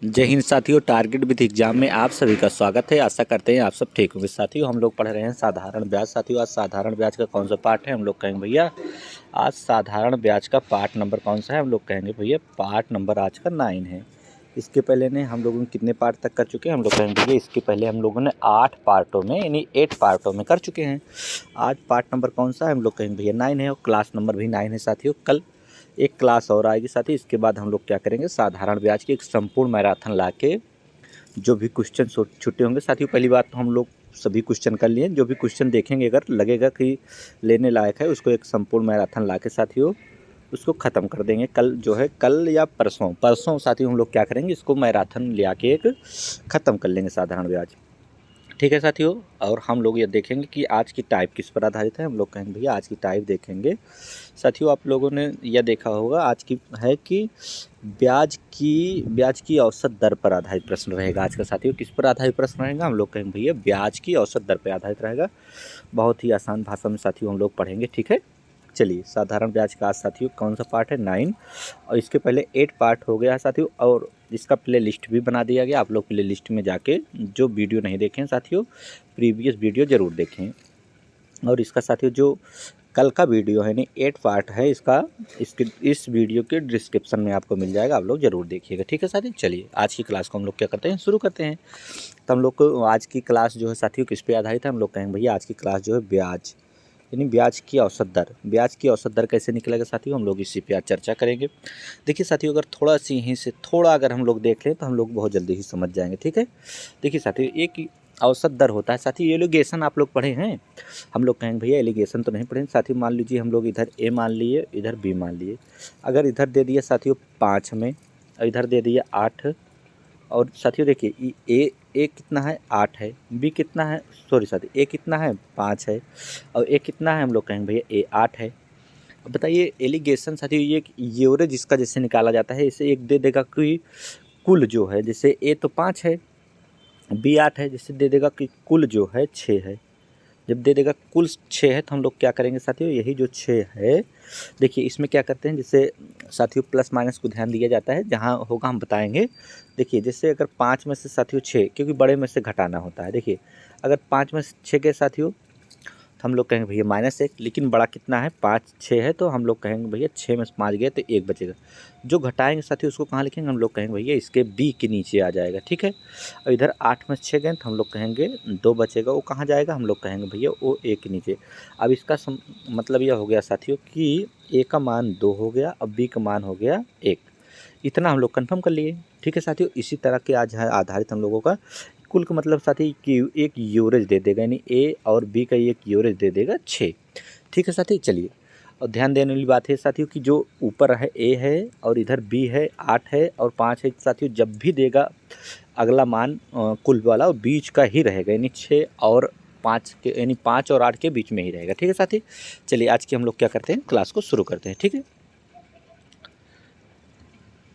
जय हिंद साथियों, target with exam में आप सभी का स्वागत है। आशा करते हैं आप सब ठीक होंगे। साथियों, हम लोग पढ़ रहे हैं साधारण ब्याज। साथियों, आज साधारण ब्याज का कौन सा पार्ट है? हम लोग कहेंगे भैया आज साधारण ब्याज का पार्ट नंबर कौन सा है? हम लोग कहेंगे भैया पार्ट नंबर आज का 9 है। इसके पहले ने हम लोगों ने कितने पार्ट तक कर चुके हैं? हम लोग कहेंगे भैया इसके पहले हम लोगों ने 8 पार्टों में यानी 8 पार्टों में कर चुके हैं। आज पार्ट नंबर कौन सा है? हम लोग कहेंगे भैया 9 है और क्लास नंबर भी 9 है। साथियों, कल एक क्लास और आएगी साथी। इसके बाद हम लोग क्या करेंगे, साधारण ब्याज की एक संपूर्ण मैराथन ला के जो भी क्वेश्चन छुट्टे होंगे। साथियों, पहली बात तो हम लोग सभी क्वेश्चन कर लिए। जो भी क्वेश्चन देखेंगे अगर लगेगा कि लेने लायक है, उसको एक संपूर्ण मैराथन ला के साथियों उसको ख़त्म कर देंगे। कल जो है, कल या परसों साथियों हम लोग क्या करेंगे, इसको मैराथन ले आके एक ख़त्म कर लेंगे साधारण ब्याज। ठीक है साथियों, और हम लोग ये देखेंगे कि आज की टाइप किस पर आधारित है। हम लोग कहेंगे भैया आज की टाइप देखेंगे। साथियों, आप लोगों ने यह देखा होगा आज की है कि ब्याज की औसत दर पर आधारित प्रश्न रहेगा आज का। साथियों, किस पर आधारित प्रश्न रहेगा? हम लोग कहेंगे भैया ब्याज की औसत दर पर आधारित रहेगा। बहुत ही आसान भाषा में साथियों हम लोग पढ़ेंगे। ठीक है, चलिए, साधारण ब्याज का आज साथियों कौन सा पार्ट है? 9। और इसके पहले 8 पार्ट हो गया है साथियों, और इसका प्ले लिस्ट भी बना दिया गया। आप लोग प्ले लिस्ट में जाके जो वीडियो नहीं देखें साथियों, प्रीवियस वीडियो ज़रूर देखें। और इसका साथियों जो कल का वीडियो है, नहीं 8 पार्ट है इसका, इस वीडियो के डिस्क्रिप्शन में आपको मिल जाएगा। आप लोग ज़रूर देखिएगा। ठीक है साथियों, चलिए आज की क्लास को हम लोग क्या करते हैं, शुरू करते हैं। तो हम लोग को आज की क्लास जो है साथियों किस पे आधारित है? हम लोग कहेंगे भैया आज की क्लास जो है ब्याज यानी ब्याज की औसत दर। ब्याज की औसत दर कैसे निकलेगा साथियों, हम लोग इसी पे आज चर्चा करेंगे। देखिए साथियों, अगर थोड़ा सी यहीं से थोड़ा अगर हम लोग देख लें तो हम लोग बहुत जल्दी ही समझ जाएंगे। ठीक है, देखिए साथियों, एक औसत दर होता है साथियों। एलिगेशन आप लोग पढ़े हैं? हम लोग कहेंगे भैया एलिगेशन तो नहीं पढ़े साथियों। मान लीजिए हम लोग इधर ए मान लिए, इधर बी मान लिए। अगर इधर दे दिया साथियों 5 हमें, और इधर दे दिया 8, और साथियों देखिए ए कितना है? 8 है। बी कितना है? सॉरी साथियों, ए कितना है? 5 है। और ए कितना है? हम लोग कहेंगे भैया ए 8 है। अब बताइए एलिगेशन साथियों, ये एवरेज इसका जैसे निकाला जाता है, इसे एक दे देगा कि कुल जो है, जैसे ए तो 5 है, बी 8 है, जिससे दे देगा कि कुल जो है 6 है। जब दे देगा कुल 6 है तो हम लोग क्या करेंगे साथियों, यही जो 6 है, देखिए इसमें क्या करते हैं, जैसे साथियों प्लस माइनस को ध्यान दिया जाता है, जहाँ होगा हम बताएंगे। देखिए जैसे अगर 5 में से साथियों 6, क्योंकि बड़े में से घटाना होता है। देखिए अगर 5 में से 6 गए साथियों तो हम लोग कहेंगे भैया -1, लेकिन बड़ा कितना है? 5 6 है, तो हम लोग कहेंगे भैया 6 में से 5 गए तो 1 बचेगा। जो घटाएंगे साथियों उसको कहाँ लिखेंगे? हम लोग कहेंगे भैया इसके बी के नीचे आ जाएगा। ठीक है, और इधर 8 में से 6 गए तो हम लोग कहेंगे 2 बचेगा, वो कहाँ जाएगा? हम लोग कहेंगे भैया वो ए के नीचे। अब इसका मतलब यह हो गया साथियों कि ए का मान 2 हो गया, अब बी का मान हो गया 1। इतना हम लोग कन्फर्म कर लिए। ठीक है साथियों, इसी तरह के आज है आधारित हम लोगों का कुल का मतलब साथी कि एक एवरेज दे देगा, यानी ए और बी का एक एवरेज दे देगा 6। ठीक है साथी, चलिए, और ध्यान देने वाली बात है साथियों कि जो ऊपर है ए है और इधर बी है, 8 है और 5 है साथियों, जब भी देगा अगला मान कुल वाला और बीच का ही रहेगा, यानी 6 और 5 के, यानी 5 और 8 के बीच में ही रहेगा। ठीक है साथी, चलिए आज की हम लोग क्या करते हैं, क्लास को शुरू करते हैं। ठीक है,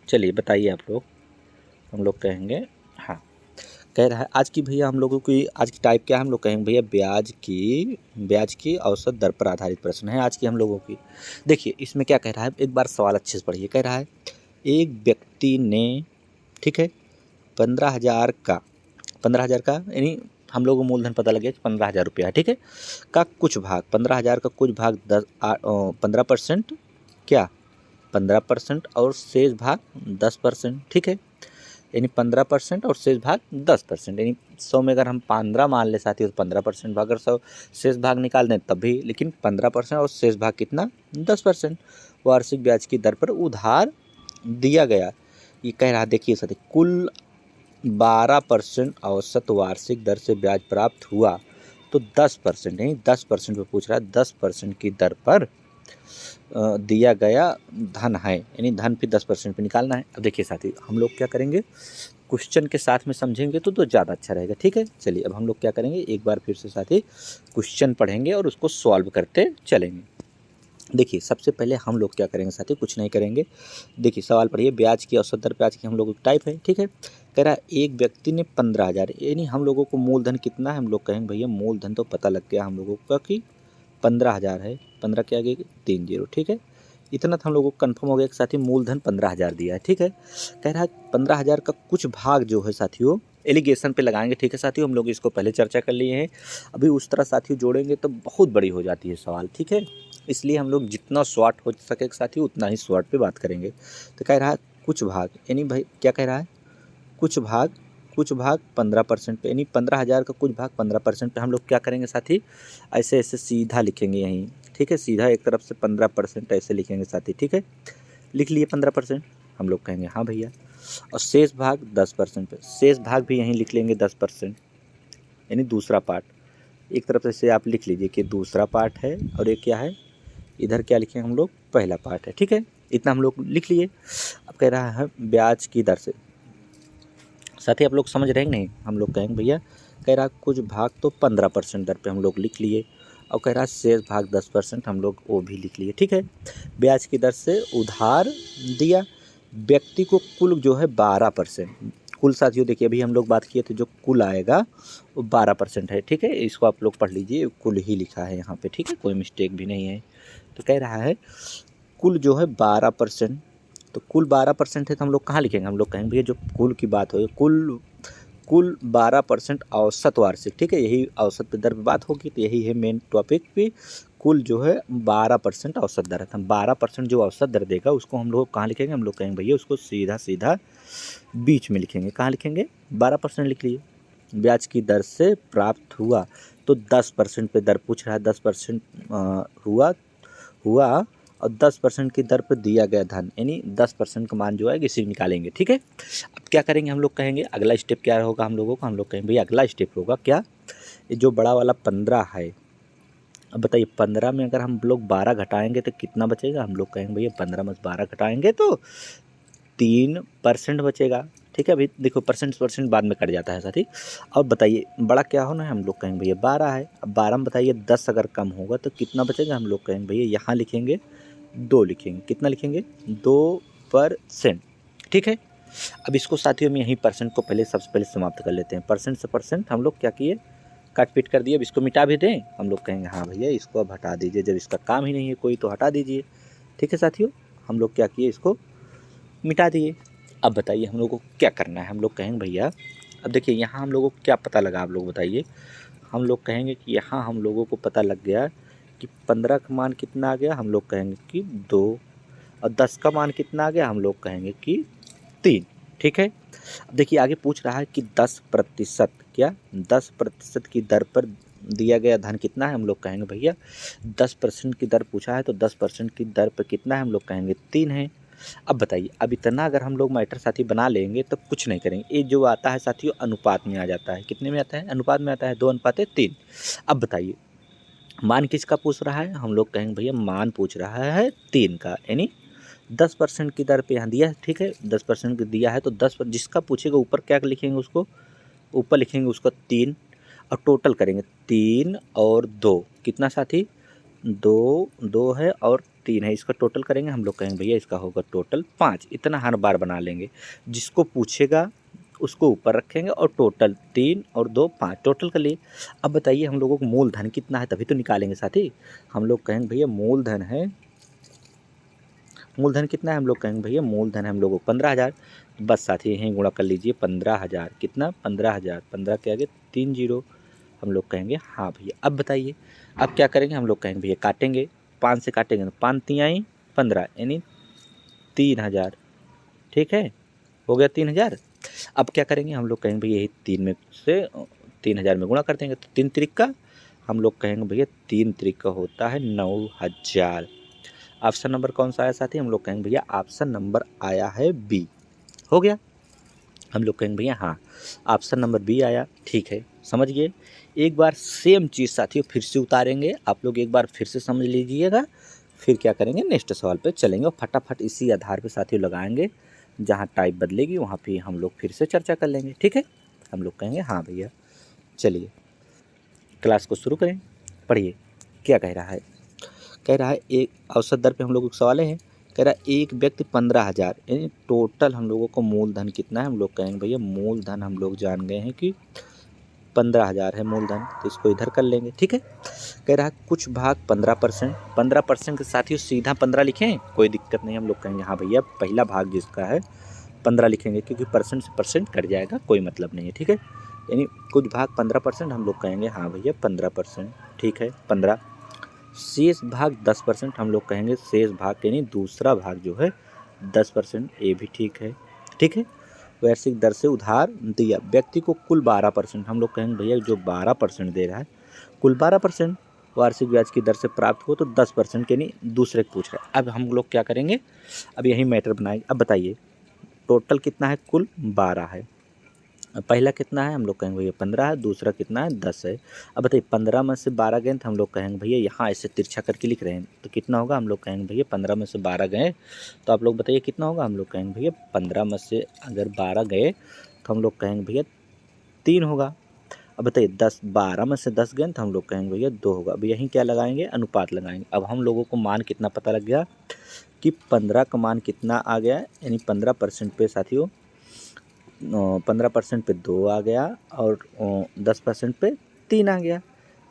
चलिए बताइए आप लोग। हम लोग कहेंगे, हाँ, कह रहा है आज की भैया हम लोगों की आज की टाइप क्या है? हम लोग कहेंगे भैया ब्याज की औसत दर पर आधारित प्रश्न है आज की हम लोगों की। देखिए इसमें क्या कह रहा है, एक बार सवाल अच्छे से पढ़िए। कह रहा है एक व्यक्ति ने, ठीक है, 15,000 का यानी हम लोगों को मूलधन पता लगे 15,000 रुपया है। ठीक है, का कुछ भाग 15,000 का कुछ भाग 15%, क्या 15% और शेष भाग 10%। ठीक है, यानी 15% और शेष भाग 10%, यानी 100 में अगर हम 15 मान ले साथी तो 15% भाग, अगर 100 शेष भाग निकाल दें तब भी, लेकिन 15% और शेष भाग कितना? 10%। वार्षिक ब्याज की दर पर उधार दिया गया। ये कह रहा, देखिए साथी, कुल 12% औसत वार्षिक दर से ब्याज प्राप्त हुआ तो 10%, यानी 10% पर पूछ रहा है, 10% की दर पर दिया गया धन है, यानी धन पे 10% पे निकालना है। अब देखिए साथी, हम लोग क्या करेंगे, क्वेश्चन के साथ में समझेंगे तो ज़्यादा अच्छा रहेगा। ठीक है, चलिए अब हम लोग क्या करेंगे, एक बार फिर से साथी क्वेश्चन पढ़ेंगे और उसको सॉल्व करते चलेंगे। देखिए सबसे पहले हम लोग क्या करेंगे साथी, कुछ नहीं करेंगे। देखिए सवाल पढ़िए, ब्याज की औसत दर ब्याज की हम लोग टाइप है। ठीक है, कह रहा है एक व्यक्ति ने 15,000, यानी हम लोगों को मूलधन कितना है? हम लोग कहेंगे भैया मूलधन तो पता लग गया हम लोगों का कि 15,000 है। 15 के आगे 3 0। ठीक है, इतना तो हम लोगों को कन्फर्म हो गया कि साथी मूलधन 15,000 दिया है, ठीक है। कह रहा है 15,000 का कुछ भाग जो है साथियों एलिगेशन पे लगाएंगे, ठीक है साथियों। हम लोग इसको पहले चर्चा कर लिए हैं, अभी उस तरह साथियों जोड़ेंगे तो बहुत बड़ी हो जाती है सवाल, ठीक है। इसलिए हम लोग जितना शॉर्ट हो सके साथियों उतना ही शॉर्ट पे बात करेंगे। तो कह रहा है कुछ भाग, यानी भाई क्या कह रहा है, कुछ भाग 15% पे, यानी 15,000 का कुछ भाग 15% पे हम लोग क्या करेंगे साथी, ऐसे ऐसे सीधा लिखेंगे यहीं, ठीक है। सीधा एक तरफ से 15% ऐसे लिखेंगे साथी, ठीक है। लिख लिए 15%, हम लोग कहेंगे हाँ भैया। और शेष भाग 10% पे, शेष भाग भी यहीं लिख लेंगे 10%, यानी दूसरा पार्ट। एक तरफ से आप लिख लीजिए कि दूसरा पार्ट है और एक क्या है, इधर क्या लिखेंगे हम लोग, पहला पार्ट है, ठीक है। इतना हम लोग लिख लिए। अब कह रहा है ब्याज की दर से, साथ ही आप लोग समझ रहे हैं नहीं, हम लोग कहेंगे भैया, कह रहा कुछ भाग तो 15% दर पे हम लोग लिख लिए, और कह रहा शेष भाग 10% हम लोग वो भी लिख लिए, ठीक है। ब्याज की दर से उधार दिया व्यक्ति को कुल जो है 12%, कुल साथियों देखिए अभी हम लोग बात किए थे जो कुल आएगा वो 12% है, ठीक है। इसको आप लोग पढ़ लीजिए, कुल ही लिखा है यहाँ पे, ठीक है, कोई मिस्टेक भी नहीं है। तो कह रहा है कुल जो है 12%, तो कुल 12% है तो हम लोग कहाँ लिखेंगे, हम लोग कहेंगे भैया जो कुल की बात हो, कुल 12% औसत वार्षिक, ठीक है। यही औसत पे दर पे बात होगी, तो यही है मेन टॉपिक भी। कुल जो है 12% औसत दर है, हम 12% जो औसत दर देगा उसको हम लोग कहाँ लिखेंगे, हम लोग कहेंगे भैया उसको सीधा सीधा बीच में लिखेंगे। कहाँ लिखेंगे, 12% लिख लिए। ब्याज की दर से प्राप्त हुआ, तो 10% पे दर पूछ रहा है, 10% हुआ और 10% की दर पर दिया गया धन, यानी 10% का मान जो है इसी निकालेंगे, ठीक है। अब क्या करेंगे, हम लोग कहेंगे अगला स्टेप क्या होगा हम लोगों का, हम लोग कहेंगे भैया अगला स्टेप होगा क्या, ये जो बड़ा वाला 15 है, अब बताइए 15 में अगर हम लोग 12 घटाएंगे तो कितना बचेगा, हम लोग कहेंगे भैया 15 में 12 घटाएंगे तो 3% बचेगा, ठीक है। अभी देखो परसेंट बाद में कट जाता है साथी। अब बताइए बड़ा क्या होना है, हम लोग कहेंगे भैया 12 है। अब 12 में बताइए 10 अगर कम होगा तो कितना बचेगा, हम लोग कहेंगे भैया यहाँ लिखेंगे 2 लिखेंगे, कितना लिखेंगे 2%, ठीक है। अब इसको साथियों में यहीं परसेंट को पहले सबसे पहले समाप्त कर लेते हैं। परसेंट से परसेंट हम लोग क्या किए, काट पीट कर दिए। अब इसको मिटा भी दें, हम लोग कहेंगे हाँ भैया इसको अब हटा दीजिए, जब इसका काम ही नहीं है कोई तो हटा दीजिए, ठीक है साथियों। हम लोग क्या किए, इसको मिटा दिए। अब बताइए हम लोग को क्या करना है, हम लोग कहेंगे भैया अब देखिए यहाँ हम लोगों को क्या पता लगा, आप लोग बताइए। हम लोग कहेंगे कि यहाँ हम लोगों को पता लग गया कि 15 का मान कितना आ गया, हम लोग कहेंगे कि 2, और 10 का मान कितना आ गया, हम लोग कहेंगे कि 3, ठीक है। अब देखिए आगे पूछ रहा है कि 10%, क्या 10% की दर पर दिया गया धन कितना है, हम लोग कहेंगे भैया 10% की दर पूछा है तो 10% की दर पर कितना है, हम लोग कहेंगे 3 है। अब बताइए अब इतना अगर हम लोग मैटर साथी बना लेंगे तो कुछ नहीं करेंगे, ये जो आता है साथियों अनुपात में आ जाता है, कितने में आता है, अनुपात में आता है, 2:3। अब बताइए मान किसका पूछ रहा है, हम लोग कहेंगे भैया मान पूछ रहा है 3 का, यानी 10% की दर पे यहाँ दिया है, ठीक है। 10% दिया है तो 10 जिसका पूछेगा ऊपर क्या लिखेंगे, उसको ऊपर लिखेंगे उसका 3, और टोटल करेंगे 3 और 2 कितना साथी, 2 है और 3 है, इसका टोटल करेंगे, हम लोग कहेंगे भैया इसका होगा टोटल 5। इतना हर बार बना लेंगे, जिसको पूछेगा उसको ऊपर रखेंगे और टोटल 3 और 2 5 टोटल कर लिए। अब बताइए हम लोगों को मूलधन कितना है तभी तो निकालेंगे साथी। हम लोग कहेंगे भैया मूलधन है, मूलधन कितना है, हम लोग कहेंगे भैया मूलधन है हम लोगों को 15,000। बस साथी यहीं गुणा कर लीजिए 15,000, कितना 15,000, 15 के आगे 3 जीरो, हम लोग कहेंगे हाँ भैया। अब बताइए अब क्या करेंगे, हम लोग कहेंगे भैया काटेंगे, 5 से काटेंगे तो 5 तिहाई 15, यानी 3,000, ठीक है, हो गया 3,000। अब क्या करेंगे, हम लोग कहेंगे भैया यही 3 में से 3,000 में गुणा कर देंगे तो 3 त्रिक हम लोग कहेंगे भैया 3 त्रिक होता है 9,000। ऑप्शन नंबर कौन सा आया साथी, हम लोग कहेंगे भैया ऑप्शन नंबर आया है बी, हो गया। हम लोग कहेंगे भैया हाँ ऑप्शन नंबर बी आया, ठीक है, समझ गए। एक बार सेम चीज़ साथियों फिर से उतारेंगे, आप लोग एक बार फिर से समझ लीजिएगा, फिर क्या करेंगे नेक्स्ट सवाल पे चलेंगे और फटाफट इसी आधार पे साथियों लगाएंगे, जहाँ टाइप बदलेगी वहाँ पे हम लोग फिर से चर्चा कर लेंगे, ठीक है। हम लोग कहेंगे हाँ भैया, चलिए क्लास को शुरू करें, पढ़िए क्या कह रहा है। कह रहा है एक औसत दर पे हम लोगों को सवाल है, कह रहा है एक व्यक्ति 15,000, यानी टोटल हम लोगों को मूलधन कितना है, हम लोग कहेंगे भैया मूलधन हम लोग जान गए हैं कि 15,000 है मूलधन, तो इसको इधर कर लेंगे। ठीक है, कह रहा है कुछ भाग 15%, 15% के साथ ही सीधा 15 लिखें, कोई दिक्कत नहीं। हम लोग कहेंगे हाँ भैया पहला भाग जिसका है 15 लिखेंगे, क्योंकि परसेंट से परसेंट कट जाएगा, कोई मतलब नहीं है। ठीक है, यानी कुछ भाग 15%, हम लोग कहेंगे हाँ भैया 15%। ठीक है, 15। शेष भाग 10%, हम लोग कहेंगे शेष भाग यानी दूसरा भाग जो है 10%, ये भी ठीक है। ठीक है, वार्षिक दर से उधार दिया व्यक्ति को कुल 12%, हम लोग कहेंगे भैया जो 12% दे रहा है, कुल 12% वार्षिक ब्याज की दर से प्राप्त हो तो 10% के नहीं दूसरे को पूछ रहा है। अब हम लोग क्या करेंगे, अब यही मैटर बनाएंगे। अब बताइए टोटल कितना है, कुल 12 है। पहला कितना है, हम लोग कहेंगे भैया 15 है, दूसरा कितना है 10 है। अब बताइए 15 में से 12 गए तो हम लोग कहेंगे भैया यहाँ ऐसे तिरछा करके लिख रहे हैं तो कितना होगा, हम लोग कहेंगे भैया 15 में से 12 गए तो आप लोग बताइए कितना होगा। हम लोग कहेंगे भैया 15 में से अगर 12 गए तो हम लोग कहेंगे भैया 3 होगा। अब बताइए 12 में से 10 गए तो हम लोग कहेंगे भैया 2 होगा। अब यहीं क्या लगाएंगे, अनुपात लगाएंगे। अब हम लोगों को मान कितना पता लग गया कि 15 का मान कितना आ गया, यानी 15% पे साथियों 15% पे 2 आ गया और 10% पे 3 आ गया।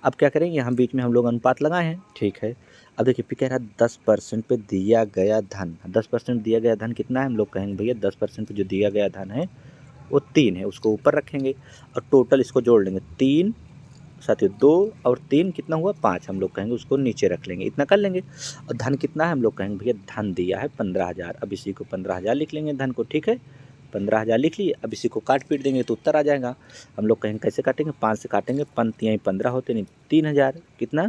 अब क्या करेंगे, यहाँ बीच में हम लोग अनुपात लगाए हैं। ठीक है, अब देखिए फिर कह रहा है 10% पे दिया गया धन, 10% दिया गया धन कितना है, हम लोग कहेंगे भैया 10% पे जो दिया गया धन है वो 3 है, उसको ऊपर रखेंगे और टोटल इसको जोड़ लेंगे। 3 साथियों 2 और 3 कितना हुआ 5, हम लोग कहेंगे उसको नीचे रख लेंगे, इतना कर लेंगे। और धन कितना है, हम लोग कहेंगे भैया धन दिया है 15,000, अब इसी को 15,000 लिख लेंगे धन को। ठीक है, 15,000 लिख लिए। अब इसी को काट पीट देंगे तो उत्तर आ जाएगा। हम लोग कहेंगे कैसे काटेंगे, 5 से काटेंगे, पंक्तियाँ 15 होते नहीं 3,000 कितना,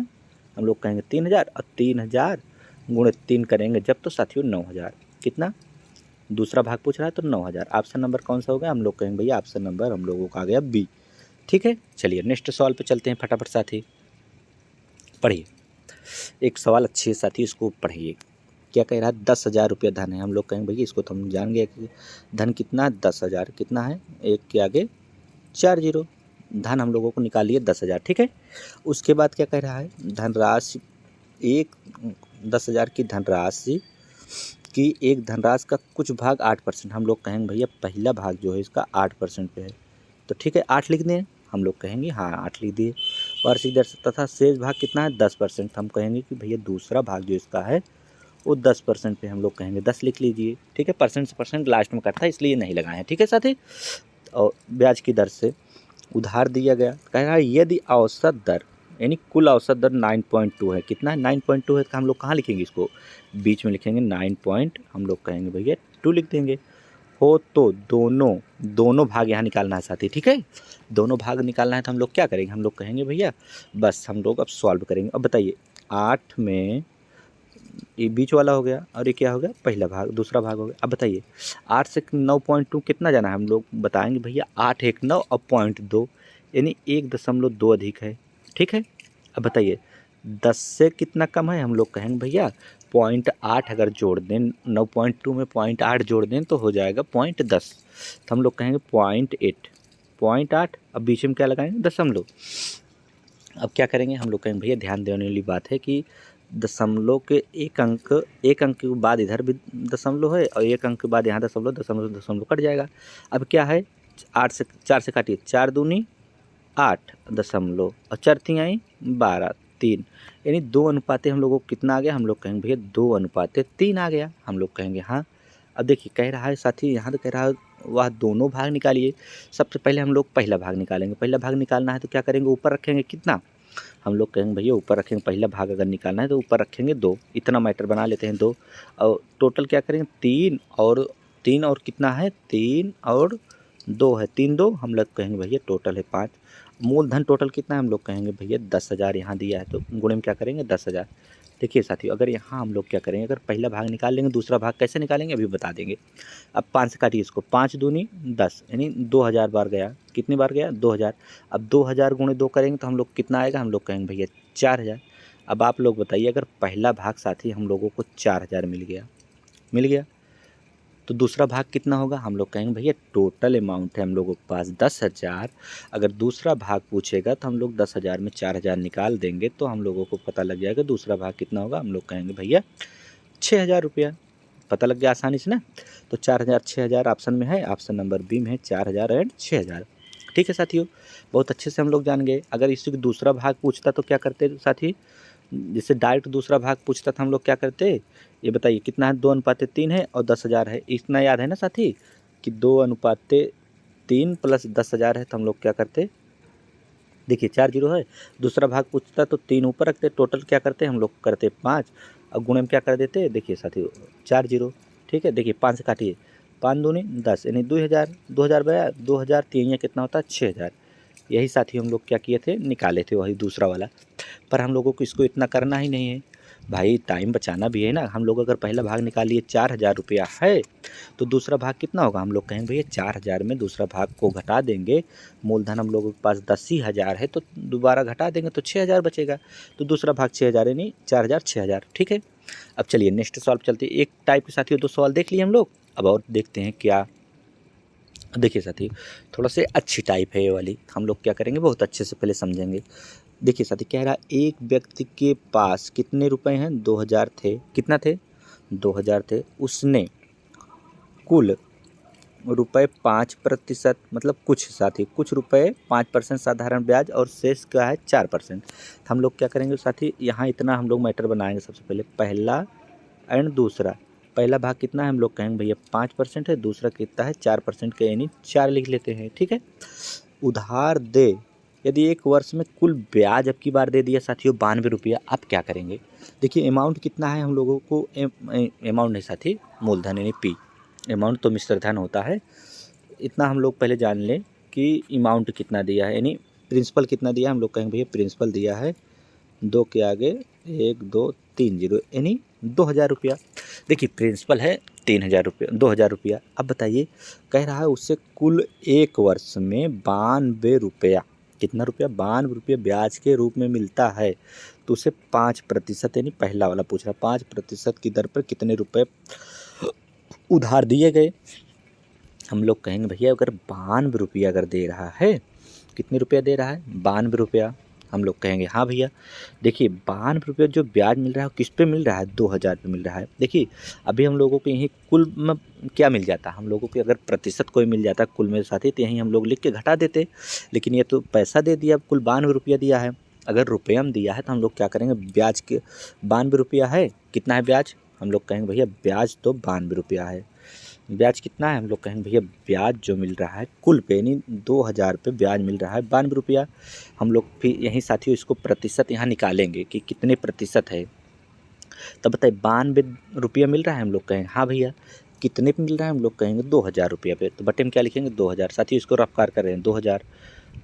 हम लोग कहेंगे 3,000 और 3,000 गुणे 3 करेंगे जब तो साथियों 9,000 कितना, दूसरा भाग पूछ रहा है तो 9,000। ऑप्शन नंबर कौन सा हो गया, हम लोग कहेंगे भैया ऑप्शन नंबर हम लोगों का आ गया बी। ठीक है, चलिए नेक्स्ट सवाल पे चलते हैं फटाफट साथी। पढ़िए एक सवाल अच्छे साथी, इसको पढ़िए। क्या कह रहा है, 10,000 रुपया धन है, हम लोग कहेंगे भैया इसको तो हम जान गए कि धन कितना 10,000 कितना है, एक के आगे 4 जीरो, धन हम लोगों को निकालिए 10,000। ठीक है, उसके बाद क्या कह रहा है, धनराशि एक 10,000 की धनराशि की एक धनराशि का कुछ भाग 8%, हम लोग कहेंगे भैया पहला भाग जो है इसका 8% पे है, तो ठीक है 8 लिख दें, हम लोग कहेंगे हाँ 8 लिख दिए। वार्षिक दर से तथा शेष भाग कितना है 10%, हम कहेंगे कि भैया दूसरा भाग जो इसका है वो 10% पे, हम लोग कहेंगे 10 लिख लीजिए। ठीक है, परसेंट से परसेंट लास्ट में कटता है इसलिए नहीं लगाए हैं। ठीक है साथी, और ब्याज की दर से उधार दिया गया, कह रहा है यदि औसत दर यानी कुल औसत दर 9.2 है, कितना है 9.2 है, तो हम लोग कहाँ लिखेंगे इसको, बीच में लिखेंगे 9 पॉइंट, हम लोग कहेंगे भैया 2 लिख देंगे। हो तो दोनों भाग यहाँ निकालना है साथी। ठीक है, दोनों भाग निकालना है तो हम लोग क्या करेंगे, हम लोग कहेंगे भैया बस हम लोग अब सॉल्व करेंगे। अब बताइए 8 में ये बीच वाला हो गया और ये क्या हो गया पहला भाग, दूसरा भाग हो गया। अब बताइए 8 से 9.2 कितना जाना है, हम लोग बताएंगे भैया 8 1 9 और 0.2 यानी 1.2 अधिक है। ठीक है, अब बताइए 10 से कितना कम है, हम लोग कहेंगे भैया 0.8 अगर जोड़ दें 9.2 में 0.8 जोड़ दें तो हो जाएगा 0.10, तो हम लोग कहेंगे 0.8। अब बीच में क्या लगाएंगे दशमलव। अब क्या करेंगे, हम लोग कहेंगे भैया ध्यान देने वाली बात है कि दशमलव के एक अंक के बाद इधर भी दशमलव है और एक अंक के बाद यहाँ दशमलव, दशमलव दशमलव कट जाएगा। अब क्या है 4 से काटिए, 4 दूनी 8 दशमलव और 4 तीन आई 12 3, यानी 2 अनुपाते हम लोगों को कितना आ गया, हम लोग कहेंगे भैया 2:3 आ गया। हम लोग कहेंगे हाँ। अब देखिए कह रहा है साथी, यहाँ तो कह रहा है वह दोनों भाग निकालिए। सबसे पहले हम लोग पहला भाग निकालेंगे, पहला भाग निकालना है तो क्या करेंगे ऊपर रखेंगे कितना, हम लोग कहेंगे भैया ऊपर रखेंगे, पहला भाग अगर निकालना है तो ऊपर रखेंगे 2, इतना मैटर बना लेते हैं 2 और टोटल क्या करेंगे 3 और कितना है 3 और 2 है 3 2, हम लोग कहेंगे भैया टोटल है 5। मूलधन टोटल कितना है, हम लोग कहेंगे भैया 10,000 यहाँ दिया है तो गुणे में क्या करेंगे 10,000। देखिए साथियों अगर यहाँ हम लोग क्या करेंगे, अगर पहला भाग निकाल लेंगे दूसरा भाग कैसे निकालेंगे अभी बता देंगे। अब 5 से काटिए इसको, 5 दूनी 10 यानी 2,000 बार गया, कितनी बार गया 2,000। अब 2,000 गुणे 2 करेंगे तो हम लोग कितना आएगा, हम लोग कहेंगे भैया 4,000। अब आप लोग बताइए अगर पहला भाग साथी हम लोगों को 4,000 मिल गया तो दूसरा भाग कितना होगा, हम लोग कहेंगे भैया टोटल अमाउंट है हम लोगों के पास 10,000, अगर दूसरा भाग पूछेगा तो हम लोग 10,000 में 4,000 निकाल देंगे तो हम लोगों को पता लग जाएगा दूसरा भाग कितना होगा, हम लोग कहेंगे भैया 6,000 रुपया। पता लग गया आसानी से ना, तो 4,000 6,000 ऑप्शन में है, ऑप्शन नंबर बी में है 4,000 एंड 6,000। ठीक है साथियों, बहुत अच्छे से हम लोग जान गए। अगर इसी को दूसरा भाग पूछता तो क्या करते साथी, जैसे डायरेक्ट दूसरा भाग पूछता था हम लोग क्या करते, ये बताइए कितना है, 2:3 है और 10,000 है। इतना याद है ना साथी कि 2:3 प्लस 10,000 है, तो हम लोग क्या करते, देखिए 4 जीरो है। दूसरा भाग पूछता तो 3 ऊपर रखते, टोटल क्या करते हम लोग करते 5 और गुणे में क्या कर देते, देखिए साथियों 4 जीरो। ठीक है, देखिए 5 से काटिए, 5 दूनी 10 यानी 2,000, 2,000 बया 2,000 3 या कितना होता है 6,000। यही साथी हम लोग क्या किए थे, निकाले थे वही दूसरा वाला। पर हम लोगों को इसको इतना करना ही नहीं है भाई, टाइम बचाना भी है ना। हम लोग अगर पहला भाग निकालिए 4,000 रुपया है तो दूसरा भाग कितना होगा, हम लोग कहेंगे भैया 4,000 में दूसरा भाग को घटा देंगे, मूलधन हम लोगों के पास 10,000 है तो दोबारा घटा देंगे तो 6,000 बचेगा, तो दूसरा भाग 6,000 यानी 4,000 6,000। ठीक है, अब चलिए नेक्स्ट सवाल चलते हैं। एक टाइप के साथियों 2 सवाल देख लिए हम लोग, अब और देखते हैं क्या। देखिए साथी थोड़ा से अच्छी टाइप है ये वाली, हम लोग क्या करेंगे बहुत अच्छे से पहले समझेंगे। देखिए साथी कह रहा एक व्यक्ति के पास कितने रुपए हैं, 2,000 थे, कितना थे 2,000 थे, उसने कुल रुपए 5% मतलब कुछ साथी कुछ रुपए 5% साधारण ब्याज और शेष क्या है 4%। हम लोग क्या करेंगे साथी, यहाँ इतना हम लोग मैटर बनाएंगे। सबसे पहले पहला एंड दूसरा, पहला भाग कितना है हम लोग कहेंगे भैया 5% है, दूसरा कितना है 4% का यानी 4 लिख लेते हैं। ठीक है, उधार दे यदि एक वर्ष में कुल ब्याज अब की बार दे दिया साथियों 92 रुपया, आप क्या करेंगे। देखिए अमाउंट कितना है हम लोगों को, अमाउंट नहीं साथी मूलधन यानी पी, अमाउंट तो मिश्र धन होता है। इतना हम लोग पहले जान लें कि अमाउंट कितना दिया है, यानी प्रिंसिपल कितना दिया है। हम लोग कहेंगे भैया प्रिंसिपल दिया है 2 के आगे 1 2 3 जीरो यानी 2,000 रुपया। देखिए प्रिंसिपल है 3,000 रुपया 2,000 रुपया। अब बताइए कह रहा है उससे कुल एक वर्ष में 92 रुपया, कितना रुपया 92 रुपया ब्याज के रूप में मिलता है, तो उसे 5% यानी पहला वाला पूछ रहा है 5% की दर पर कितने रुपए उधार दिए गए। हम लोग कहेंगे भैया अगर 92 रुपया अगर दे रहा है, कितने रुपया दे रहा है 92 रुपया, हम लोग कहेंगे हाँ भैया। देखिए 92 रुपया जो ब्याज मिल रहा है किस पे मिल रहा है, 2,000 पे मिल रहा है। देखिए अभी हम लोगों को यहीं कुल में क्या मिल जाता, हम लोगों को अगर प्रतिशत कोई मिल जाता कुल में साथी तो यहीं हम लोग लिख के घटा देते, लेकिन ये तो पैसा दे दिया, कुल 92 रुपया दिया है। अगर रुपया में दिया है तो हम लोग क्या करेंगे, ब्याज के 92 रुपया है, कितना है ब्याज, हम लोग कहेंगे भैया ब्याज तो 92 रुपया है। ब्याज कितना है, हम लोग कहेंगे भैया ब्याज जो मिल रहा है कुल पे यानी 2,000 पे ब्याज मिल रहा है 92 रुपया। हम लोग फिर यहीं साथियों इसको प्रतिशत यहाँ निकालेंगे कि कितने प्रतिशत है। तब बताइए 92 रुपया मिल रहा है, हम लोग कहेंगे हाँ भैया। कितने पे मिल रहा है, हम लोग कहेंगे 2,000 रुपया पे, तो बटे में क्या लिखेंगे 2,000। साथियों इसको रफ्कार कर रहे हैं 2,000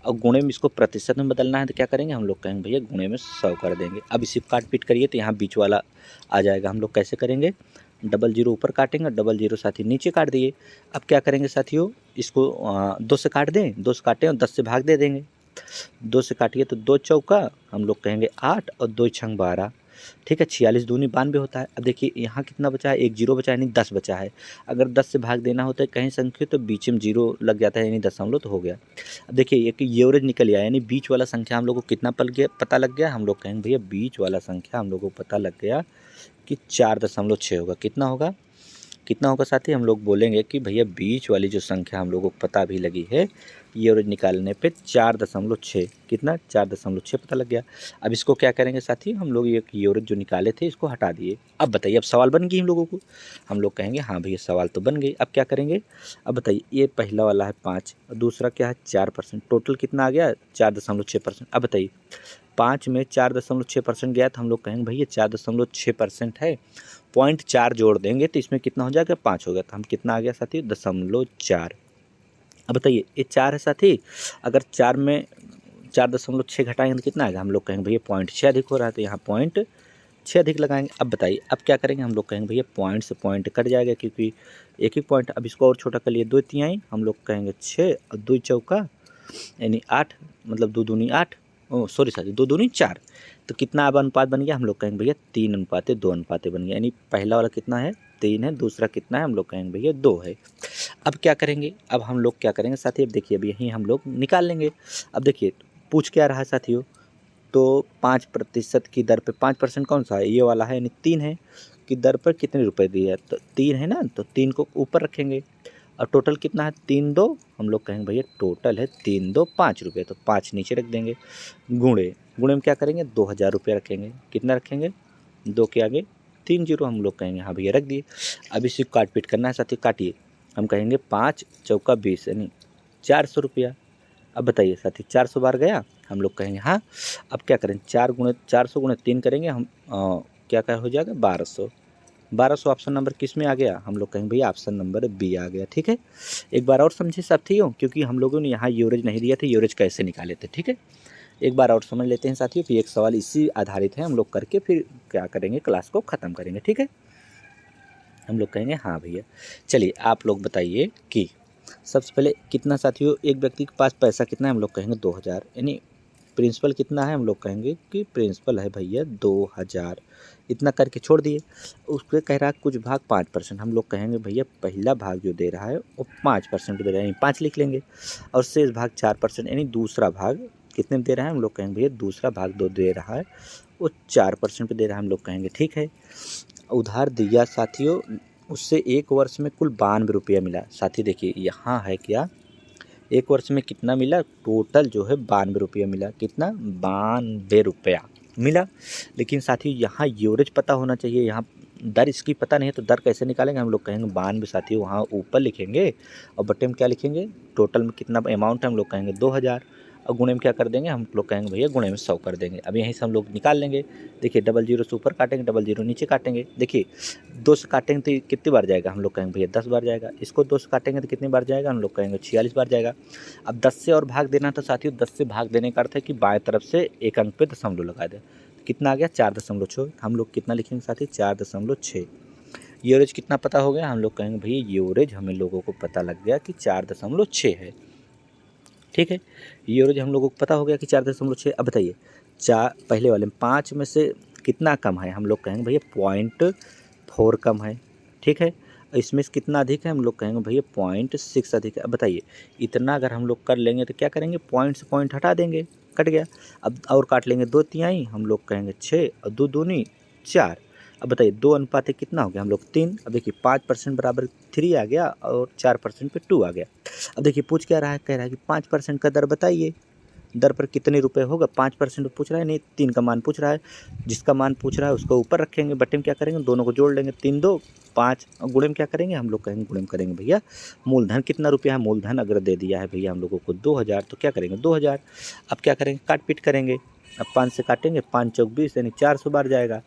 और गुणे में इसको प्रतिशत में बदलना है तो क्या करेंगे, हम लोग कहेंगे भैया गुणे में 100 कर देंगे। अब इसी काट पीट करिए तो यहाँ बीच वाला आ जाएगा। हम लोग कैसे करेंगे, डबल जीरो ऊपर काटेंगे, डबल जीरो साथी नीचे काट दिए। अब क्या करेंगे साथियों, इसको 2 से काट दें, 2 से काटें और 10 से भाग दे देंगे। 2 से काटिए तो 2 चौका हम लोग कहेंगे 8 और 2 छंग 12। ठीक है, 46 दूनी 92 होता है। अब देखिए यहाँ कितना बचा है, एक जीरो बचा है यानी 10 बचा है। अगर 10 से भाग देना होता है कहीं संख्या तो बीच में जीरो लग जाता है यानी दशमलव तो हो गया। अब देखिए एक एवरेज निकल आया यानी बीच वाला संख्या हम लोग को कितना पता लग गया, हम लोग कहेंगे भैया बीच वाला संख्या हम लोग को पता लग गया कि 4.6 होगा। कितना होगा, कितना होगा साथी, हम लोग बोलेंगे कि भैया बीच वाली जो संख्या हम लोगों को पता भी लगी है एवरेज निकालने पे 4.6, कितना 4.6 पता लग गया। अब इसको क्या करेंगे साथी, हम लोग ये एवरेज जो निकाले थे इसको हटा दिए। अब बताइए अब सवाल बन गई हम लोगों को, हम लोग कहेंगे हाँ भैया सवाल तो बन गई। अब क्या करेंगे, अब बताइए ये पहला वाला है 5 और दूसरा क्या है 4%, टोटल कितना आ गया 4.6%। अब बताइए 5 में 4.6% गया तो हम लोग कहेंगे भैया 4.6% है, 0.4 जोड़ देंगे तो इसमें कितना हो जाएगा 5 हो गया, तो हम कितना आ गया साथी 0.4। अब बताइए ये 4 है साथी, अगर 4 में 4.6 घटाएंगे तो कितना आएगा, हम लोग कहेंगे भैया 0.6 अधिक हो रहा है तो यहाँ 0.6 अधिक लगाएंगे। अब बताइए अब क्या करेंगे, हम लोग कहेंगे भैया पॉइंट से पॉइंट कट जाएगा क्योंकि एक ही पॉइंट। अब इसको और छोटा कर लिए 2 तिहाई, हम लोग कहेंगे 6 और 2 चौका यानी 8, मतलब 2 दूनी 8, सॉरी साथी 2 दूनी 4, तो कितना अब अनुपात बन गया, हम लोग कहेंगे भैया 3:2 बन गया। यानी पहला वाला कितना है 3 है, दूसरा कितना है हम लोग कहेंगे भैया 2 है। अब क्या करेंगे, अब हम लोग क्या करेंगे साथी, अब देखिए अब यहीं हम लोग निकाल लेंगे। अब देखिए पूछ क्या रहा है साथियों, तो 5% की दर पे 5% कौन सा है, ये वाला है यानी 3 है, की दर पर कितने रुपए दिए है, तो 3 है ना, तो 3 को ऊपर रखेंगे और टोटल कितना है 3 2, हम लोग कहेंगे भैया टोटल है 3 2 5 रुपये, तो 5 नीचे रख देंगे। गुणे गुणे में क्या करेंगे 2000 रुपये रखेंगे, कितना रखेंगे 2 के आगे 3 0 हम लोग कहेंगे हाँ भैया रख दिए। अब इसी को काट पीट करना है साथी, काटिए। हम कहेंगे 5 चौका 20 यानी 400 रुपया। अब बताइए साथी 400 बार गया, हम लोग कहेंगे हाँ। अब क्या करें 400 गुणे 3 करेंगे हम क्या हो जाएगा 1200। 1200 ऑप्शन नंबर किस में आ गया, हम लोग कहेंगे भैया ऑप्शन नंबर बी आ गया। ठीक है, एक बार और समझे साथियों, क्योंकि हम लोगों ने यहाँ यूरेज नहीं दिया था, यूरेज कैसे निकाले थे। ठीक है, एक बार और समझ लेते हैं साथियों, फिर एक सवाल इसी आधारित है हम लोग करके फिर क्या करेंगे क्लास को ख़त्म करेंगे। ठीक है, हम लोग कहेंगे हाँ भैया। चलिए आप लोग बताइए कि सबसे पहले कितना साथियों, एक व्यक्ति के पास पैसा कितना है, हम लोग कहेंगे 2000, यानी प्रिंसिपल कितना है, हम लोग कहेंगे कि प्रिंसिपल है भैया 2000। इतना करके छोड़ दिए। उसके कह रहा है कुछ भाग 5%, हम लोग कहेंगे भैया पहला भाग जो दे रहा है वो 5% दे रहा है, यानी 5 लिख लेंगे। और शेष भाग 4%, यानी दूसरा भाग कितने में दे रहा है, हम लोग कहेंगे भैया दूसरा भाग 2 दे रहा है वो 4% पे दे रहा है, हम लोग कहेंगे ठीक है। उधार दिया साथियों, उससे एक वर्ष में कुल 92 रुपया मिला। साथी देखिए यहाँ है क्या, एक वर्ष में कितना मिला, टोटल जो है 92 रुपया मिला। कितना 92 रुपया मिला। लेकिन साथियों यहाँ यूरेज पता होना चाहिए, यहाँ दर इसकी पता नहीं है तो दर कैसे निकालेंगे, हम लोग कहेंगे 92 साथियों वहाँ ऊपर लिखेंगे और बटे में क्या लिखेंगे टोटल में कितना अमाउंट है, हम लोग कहेंगे 2000 और गुणे में क्या कर देंगे, हम लोग कहेंगे भैया गुणे में 100 कर देंगे। अब यहीं से हम लोग निकाल लेंगे। देखिए 00 से ऊपर काटेंगे, 00 नीचे काटेंगे। देखिए 2 से काटेंगे तो कितनी बार जाएगा, हम लोग कहेंगे भैया 10 बार जाएगा। इसको 2 से काटेंगे तो कितनी बार जाएगा, हम लोग कहेंगे 46 बार जाएगा। अब 10 से और भाग देना तो साथियों 10 से भाग देने का अर्थ है कि बाएं तरफ से एक अंक पे दशमलव लगा दें। कितना आ गया 4.6, हम लोग कितना लिखेंगे साथी 4.6। यूरेज कितना पता हो गया, हम लोग कहेंगे भैया यूरेज हमें लोगों को पता लग गया कि 4.6 है। ठीक है, यूरेज हम लोगों को पता हो गया कि 4.6। अब बताइए पहले वाले में 5 में से कितना कम है, हम लोग कहेंगे भैया 0.4 कम है। ठीक है, इसमें से कितना अधिक है, हम लोग कहेंगे भैया 0.6 अधिक है। अब बताइए इतना अगर हम लोग कर लेंगे तो क्या करेंगे, पॉइंट से पॉइंट हटा देंगे, कट गया। अब और काट लेंगे 2 तिहाई, हम लोग कहेंगे 6 और 2 दूनी 4। अब बताइए 2 अनुपात कितना हो गया, हम लोग 3। अब देखिए 5% बराबर 3 आ गया और 4% पे 2 आ गया। अब देखिए पूछ क्या रहा है, कह रहा है कि 5% का दर बताइए, दर पर कितने रुपए होगा। 5% पूछ रहा है, नहीं 3 का मान पूछ रहा है। जिसका मान पूछ रहा है उसको ऊपर रखेंगे, बटे में क्या करेंगे दोनों को जोड़ लेंगे, 3 2 5 और गुणे में क्या करेंगे, हम लोग कहेंगे गुणे में करेंगे भैया मूलधन कितना रुपया है। मूलधन अगर दे दिया है भैया हम लोगों को 2000 तो क्या करेंगे 2000। अब क्या करेंगे काट पीट करेंगे। अब 5 से काटेंगे, 5 चौक 20 यानी 400 बार जाएगा।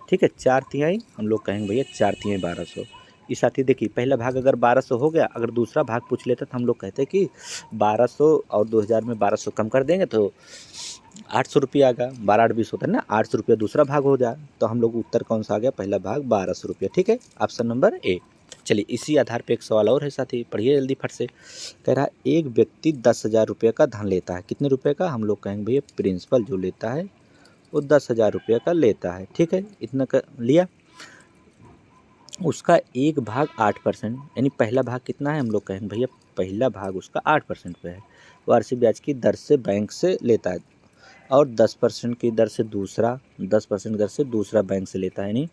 ठीक है, 4 तिहाई हम लोग कहेंगे भैया 4 तिहाई 1200। इस साथी देखिए पहला भाग अगर 1200 हो गया, अगर दूसरा भाग पूछ लेता तो हम लोग कहते कि 1200 और 2000 में 1200 कम कर देंगे तो 800 रुपया आ गया। 12 8 20 होता है ना, 800 रुपया दूसरा भाग हो जाए तो हम लोग उत्तर कौन सा आ गया, पहला भाग 1200 रुपया। ठीक है, ऑप्शन नंबर ए। चलिए इसी आधार पे एक सवाल और है साथी, पढ़िए जल्दी फट से। कह रहा है एक व्यक्ति 10,000 रुपये का धन लेता है, कितने रुपये का, हम लोग कहेंगे भैया प्रिंसिपल जो लेता है वो 10,000 रुपये का लेता है। ठीक है, इतना का लिया, उसका एक भाग 8% यानी पहला भाग कितना है, हम लोग कहेंगे भैया पहला भाग उसका 8% पे है, वार्षिक ब्याज की दर से बैंक से लेता है। और 10% की दर से दूसरा 10% दर से दूसरा बैंक से लेता है, यानी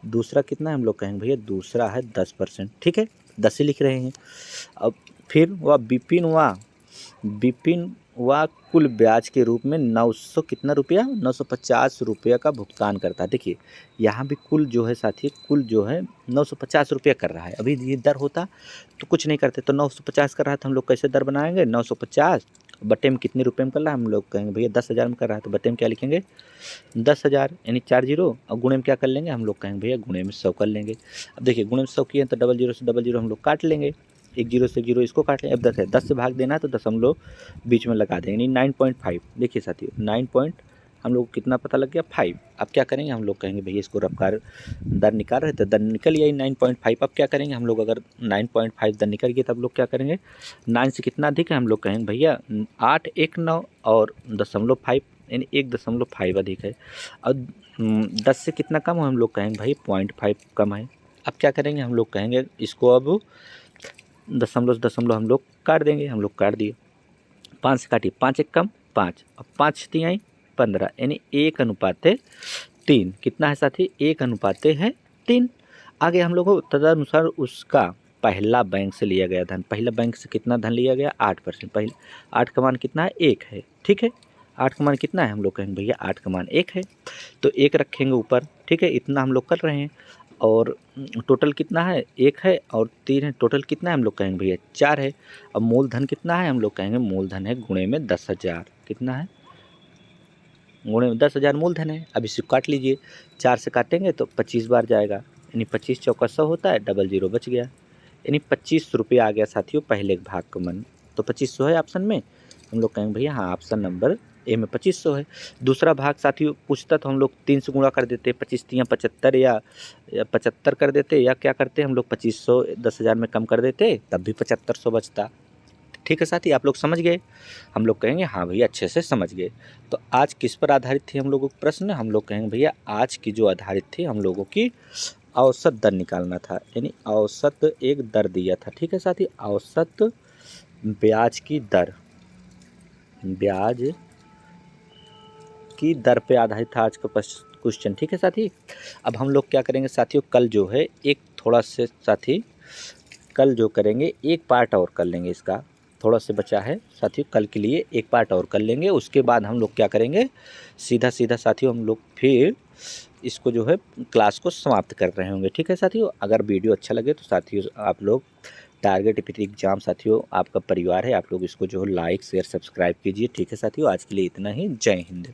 दूसरा कितना है, हम लोग कहेंगे भैया दूसरा है 10%। ठीक है, 10 ही लिख रहे हैं। अब फिर वह विपिन व कुल ब्याज के रूप में 900 कितना रुपया 950 रुपया का भुगतान करता है। देखिए यहाँ भी कुल जो है साथी, कुल जो है 950 रुपया कर रहा है। अभी ये दर होता तो कुछ नहीं करते, तो 950 कर रहा है तो हम लोग कैसे दर बनाएंगे, 950 बटे में कितने रुपए में कर रहा है, हम लोग कहेंगे भैया 10,000 में कर रहा है तो बटे में क्या लिखेंगे 10,000 यानी 4 0 और गुणे में क्या कर लेंगे, हम लोग कहेंगे भैया गुणे में 100 कर लेंगे। अब देखिए गुणे में 100 किए तो 00 से 00 हम लोग काट लेंगे, 1 0 से 0 इसको काट लें। अब 10 है, 10 से भाग देना है तो दशमलव बीच में लगा देंगे, यानी 9.5। देखिए साथियों 9 पॉइंट हम लोग कितना पता लग गया 5। अब क्या करेंगे, हम लोग कहेंगे भैया इसको रफ्तार दर निकाल रहे थे, दर निकल गया 9.5। अब क्या करेंगे हम लोग, अगर 9.5 दर निकल गई तब लोग क्या करेंगे, 9 से कितना अधिक है, हम लोग कहेंगे भैया 8 1 9 और 0.5 यानी 1.5 अधिक है। अब 10 से कितना कम है, हम लोग कहेंगे भाई 0.5 कम है। अब क्या करेंगे, हम लोग कहेंगे इसको अब दशमलव हम लोग काट देंगे, हम लोग काट दिए। 5 से काटिए, 5 1 कम 5 और 5 तिहाई 15 यानी 1:3 कितना है साथी, 1:3। आगे हम लोग को तदनुसार उसका पहला बैंक से लिया गया धन, पहला बैंक से कितना धन लिया गया 8%, पहले 8 का मान कितना है 1 है, ठीक है। 8 का मान कितना है, हम लोग कहेंगे भैया 8 का मान 1 है, तो 1 रखेंगे ऊपर, ठीक है। इतना हम लोग कर रहे हैं, और टोटल कितना है 1 है और 3 है, टोटल कितना है हम लोग कहेंगे भैया 4 है। अब मूलधन कितना है, हम लोग कहेंगे मूलधन है गुणे में 10,000, कितना है गुणे में 10,000 मूलधन है। अब इसे काट लीजिए, 4 से काटेंगे तो 25 बार जाएगा, यानी 25 चौका 100 होता है, डबल 0 बच गया, यानी 25 रुपये आ गया साथियों पहले के भाग का मन। तो 2500 है ऑप्शन में, हम लोग कहेंगे भैया हाँ ऑप्शन नंबर ए में 2500 है। दूसरा भाग साथियों पूछता तो हम लोग 3 से गुणा कर देते, 25 3 75 या 75 कर देते, या क्या करते हम लोग 2500 10,000 में कम कर देते, तब भी 7500 बचता। ठीक है साथी, आप लोग समझ गए, हम लोग कहेंगे हाँ भैया अच्छे से समझ गए। तो आज किस पर आधारित थी हम लोगों का प्रश्न, हम लोग कहेंगे भैया आज की जो आधारित थी हम लोगों की औसत दर निकालना था, यानी औसत एक दर दिया था, ठीक है साथी, औसत ब्याज की दर, ब्याज की दर पे आधारित था आज का क्वेश्चन, ठीक है साथी। अब हम लोग क्या करेंगे साथियों, कल जो है एक थोड़ा से साथी, कल जो करेंगे एक पार्ट और कर लेंगे, इसका थोड़ा सा बचा है साथियों, कल के लिए एक पार्ट और कर लेंगे, उसके बाद हम लोग क्या करेंगे सीधा सीधा साथियों हम लोग फिर इसको जो है क्लास को समाप्त कर रहे होंगे, ठीक है साथियों। अगर वीडियो अच्छा लगे तो साथियों आप लोग टारगेट एपीटी एग्जाम साथियों आपका परिवार है, आप लोग इसको जो है लाइक शेयर सब्सक्राइब कीजिए, ठीक है साथियों। आज के लिए इतना ही, जय हिंद।